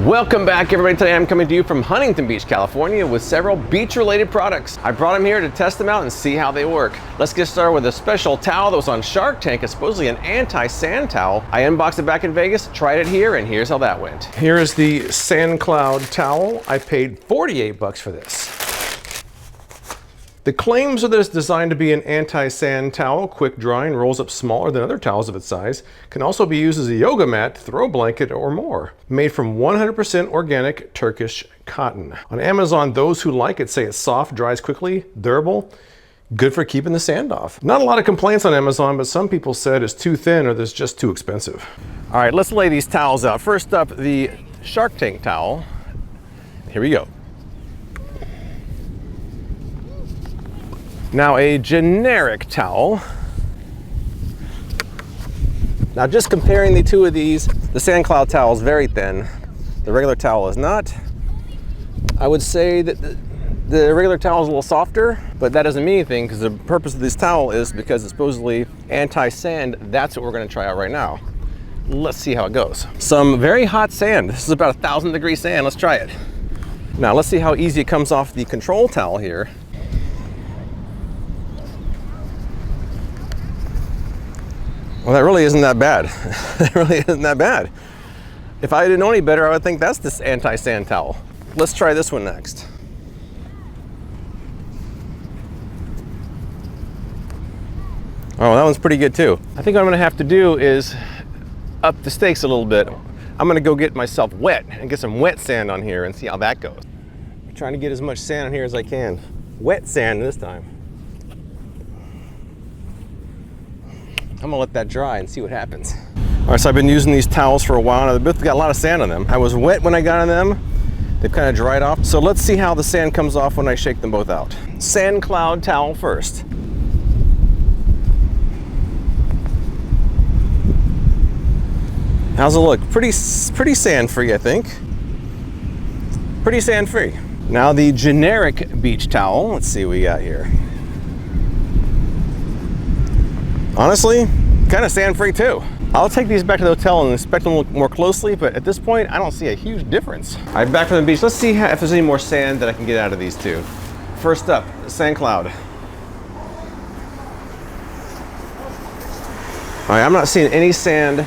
Welcome back, everybody. Today I'm coming to you from Huntington Beach, California with several beach-related products. I brought them here to test them out and see how they work. Let's get started with a special towel that was on Shark Tank. It's supposedly an anti-sand towel. I unboxed it back in Vegas, tried it here, and here's how that went. Here is the Sand Cloud towel. I paid 48 bucks for this. The claims are that it's designed to be an anti-sand towel, quick drying, rolls up smaller than other towels of its size, can also be used as a yoga mat, throw blanket, or more. Made from 100% organic Turkish cotton. On Amazon, those who like it say it's soft, dries quickly, durable, good for keeping the sand off. Not a lot of complaints on Amazon, but some people said it's too thin or it's just too expensive. All right, let's lay these towels out. First up, the Shark Tank towel. Here we go. Now a generic towel. Now just comparing the two of these, the Sand Cloud towel is very thin. The regular towel is not. I would say that the regular towel is a little softer, but that doesn't mean anything because the purpose of this towel is because it's supposedly anti-sand. That's what we're gonna try out right now. Let's see how it goes. Some very hot sand. This is about 1,000-degree sand. Let's try it. Now let's see how easy it comes off the control towel here. Well, that really isn't that bad. That really isn't that bad. If I didn't know any better, I would think that's this anti-sand towel. Let's try this one next. Oh, that one's pretty good too. I think what I'm gonna have to do is up the stakes a little bit. I'm gonna go get myself wet and get some wet sand on here and see how that goes. I'm trying to get as much sand on here as I can. Wet sand this time. I'm gonna let that dry and see what happens. All right, so I've been using these towels for a while now. They've both got a lot of sand on them. I was wet when I got on them. They've kind of dried off. So let's see how the sand comes off when I shake them both out. Sand Cloud towel first. How's it look? Pretty sand-free, I think. Pretty sand-free. Now the generic beach towel. Let's see what we got here. Honestly, kind of sand-free too. I'll take these back to the hotel and inspect them a little more closely, but at this point, I don't see a huge difference. All right, back from the beach. Let's see if there's any more sand that I can get out of these two. First up, Sand Cloud. All right, I'm not seeing any sand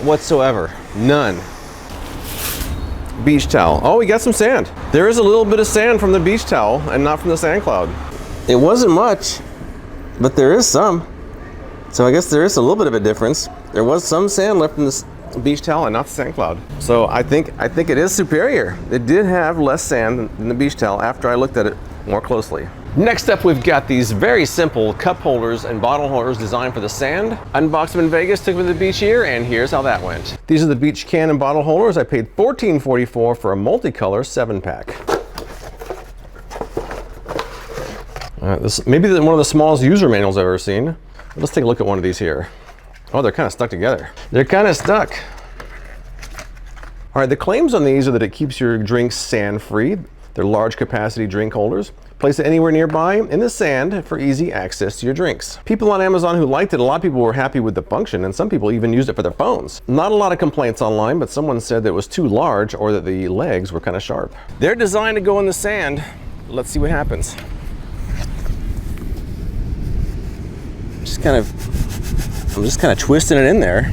whatsoever. None. Beach towel. Oh, we got some sand. There is a little bit of sand from the beach towel and not from the Sand Cloud. It wasn't much, but there is some. So I guess there is a little bit of a difference. There was some sand left in this beach towel and not the Sand Cloud. So I think it is superior. It did have less sand than the beach towel after I looked at it more closely. Next up, we've got these very simple cup holders and bottle holders designed for the sand. Unboxed them in Vegas, took them to the beach here, and here's how that went. These are the beach can and bottle holders. I paid $14.44 for a multicolor 7-pack. This may be one of the smallest user manuals I've ever seen. Let's take a look at one of these here. Oh, they're kind of stuck together. They're kind of stuck. All right, the claims on these are that it keeps your drinks sand-free. They're large capacity drink holders. Place it anywhere nearby in the sand for easy access to your drinks. People on Amazon who liked it, a lot of people were happy with the function, and some people even used it for their phones. Not a lot of complaints online, but someone said that it was too large or that the legs were kind of sharp. They're designed to go in the sand. Let's see what happens. I'm just kind of twisting it in there.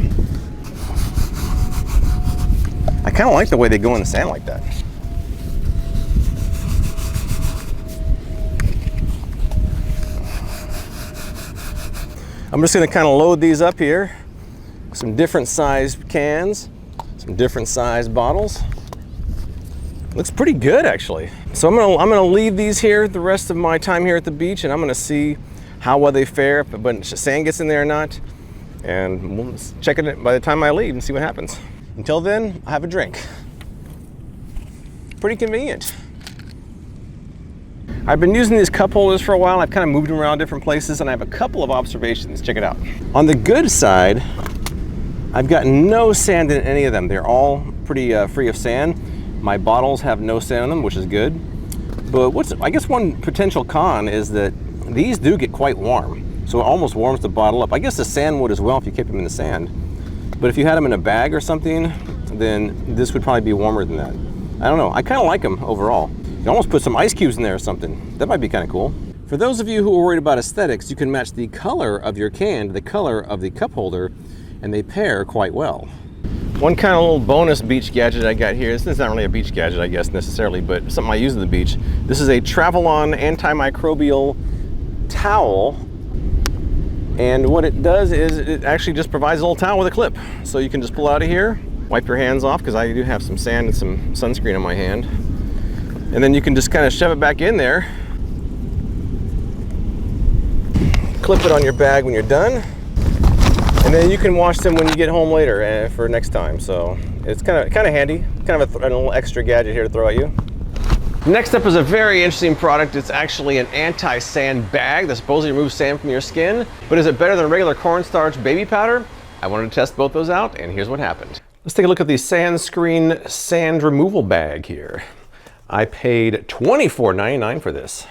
I kind of like the way they go in the sand like that. I'm just going to kind of load these up here. Some different sized cans, some different sized bottles. Looks pretty good actually. So I'm gonna leave these here the rest of my time here at the beach, and I'm gonna see how well they fare, if a bunch of sand gets in there or not. And we'll check it by the time I leave and see what happens. Until then, I have a drink. Pretty convenient. I've been using these cup holders for a while. I've kind of moved them around different places, and I have a couple of observations. Check it out. On the good side, I've got no sand in any of them. They're all pretty free of sand. My bottles have no sand in them, which is good. But I guess one potential con is that these do get quite warm. So it almost warms the bottle up. I guess the sand would as well if you kept them in the sand. But if you had them in a bag or something, then this would probably be warmer than that. I don't know, I kind of like them overall. You can almost put some ice cubes in there or something. That might be kind of cool. For those of you who are worried about aesthetics, you can match the color of your can to the color of the cup holder, and they pair quite well. One kind of little bonus beach gadget I got here. This is not really a beach gadget, I guess, necessarily, but something I use on the beach. This is a Travelon antimicrobial towel. And what it does is it actually just provides a little towel with a clip. So you can just pull out of here, wipe your hands off, because I do have some sand and some sunscreen on my hand. And then you can just kind of shove it back in there. Clip it on your bag when you're done. And then you can wash them when you get home later for next time. So it's kind of handy, kind of a little extra gadget here to throw at you. Next up is a very interesting product. It's actually an anti-sand bag that supposedly removes sand from your skin. But is it better than regular cornstarch baby powder? I wanted to test both those out, and here's what happened. Let's take a look at the Sandscreen sand removal bag here. I paid $24.99 for this.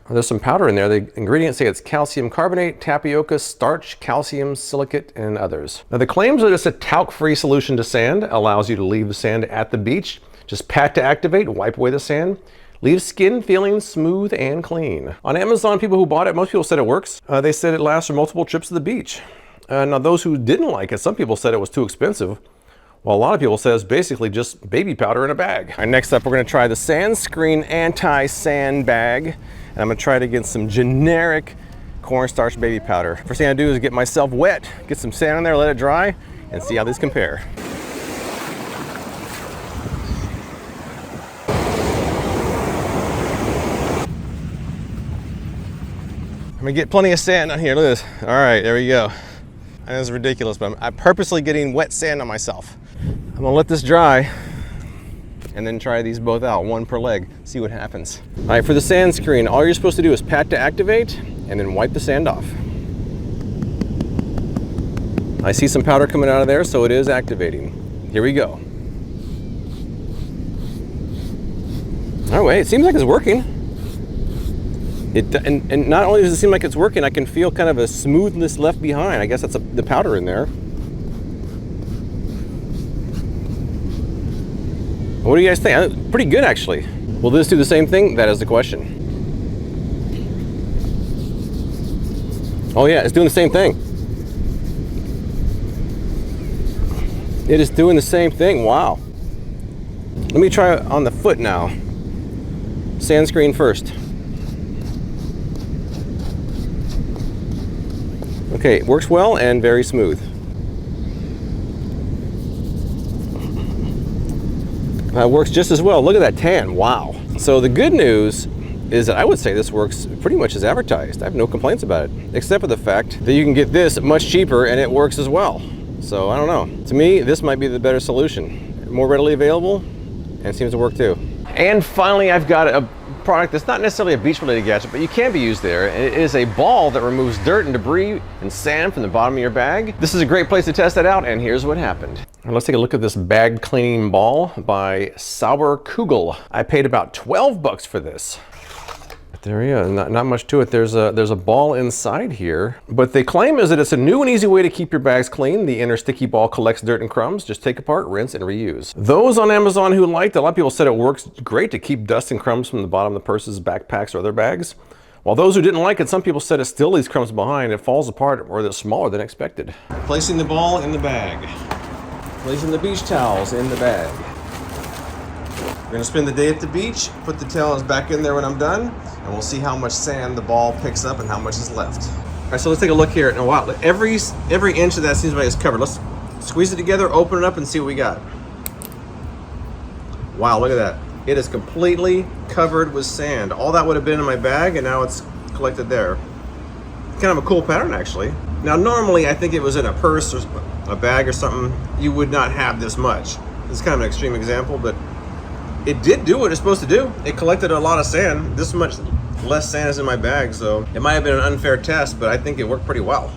There's some powder in there. The ingredients say it's calcium carbonate, tapioca, starch, calcium, silicate, and others. Now the claims that it's a talc-free solution to sand, allows you to leave the sand at the beach. Just pat to activate, wipe away the sand. Leave skin feeling smooth and clean. On Amazon, people who bought it, most people said it works. They said it lasts for multiple trips to the beach. Now those who didn't like it, some people said it was too expensive. Well, a lot of people say it's basically just baby powder in a bag. All right, next up, we're gonna try the Sandscreen anti-sand bag. And I'm gonna try it against some generic cornstarch baby powder. First thing I do is get myself wet, get some sand in there, let it dry, and see how these compare. I'm gonna get plenty of sand on here, look at this. All right, there we go. I know this is ridiculous, but I'm purposely getting wet sand on myself. I'm gonna let this dry and then try these both out, one per leg, see what happens. All right, for the Sandscreen, all you're supposed to do is pat to activate and then wipe the sand off. I see some powder coming out of there, so it is activating. Here we go. All right, it seems like it's working. And not only does it seem like it's working, I can feel kind of a smoothness left behind. I guess that's the powder in there. What do you guys think? Pretty good, actually. Will this do the same thing? That is the question. Oh yeah, it's doing the same thing. It is doing the same thing, wow. Let me try it on the foot now. Sandscreen first. Okay, it works well and very smooth. Works just as well. Look at that tan, wow. So the good news is that I would say this works pretty much as advertised. I have no complaints about it, except for the fact that you can get this much cheaper and it works as well. So I don't know. To me, this might be the better solution. More readily available and seems to work too. And finally, I've got a product that's not necessarily a beach-related gadget, but you can be used there. It is a ball that removes dirt and debris and sand from the bottom of your bag. This is a great place to test that out, and here's what happened. Now let's take a look at this bag cleaning ball by Sauberkugel. I paid about 12 bucks for this. There we go, not much to it. There's a ball inside here, but the claim is that it's a new and easy way to keep your bags clean. The inner sticky ball collects dirt and crumbs. Just take apart, rinse, and reuse. Those on Amazon who liked it, a lot of people said it works great to keep dust and crumbs from the bottom of the purses, backpacks, or other bags. While those who didn't like it, some people said it still leaves crumbs behind. It falls apart or it's smaller than expected. Placing the ball in the bag. Placing the beach towels in the bag. We're gonna spend the day at the beach, put the towels back in there when I'm done, and we'll see how much sand the ball picks up and how much is left. All right, so let's take a look here. And wow, every inch of that seems like it's covered. Let's squeeze it together, open it up, and see what we got. Wow, look at that. It is completely covered with sand. All that would have been in my bag, and now it's collected there. Kind of a cool pattern, actually. Now, normally, I think it was in a purse or a bag or something, you would not have this much. This is kind of an extreme example, but it did do what it's supposed to do. It collected a lot of sand. This much less sand is in my bag, so it might have been an unfair test, but I think it worked pretty well.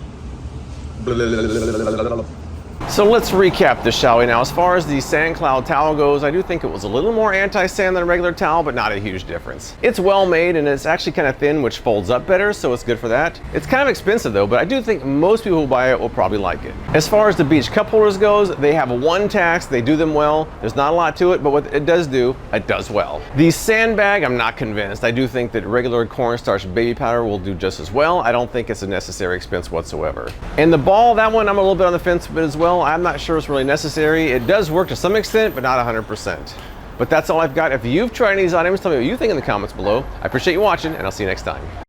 So let's recap this, shall we? Now, as far as the Sand Cloud towel goes, I do think it was a little more anti-sand than a regular towel, but not a huge difference. It's well made and it's actually kind of thin, which folds up better, so it's good for that. It's kind of expensive though, but I do think most people who buy it will probably like it. As far as the beach cup holders goes, they have one tax, they do them well. There's not a lot to it, but what it does do, it does well. The sandbag, I'm not convinced. I do think that regular cornstarch baby powder will do just as well. I don't think it's a necessary expense whatsoever. And the ball, that one I'm a little bit on the fence with as well. I'm not sure it's really necessary. It does work to some extent, but not 100%. But that's all I've got. If you've tried any of these items, tell me what you think in the comments below. I appreciate you watching, and I'll see you next time.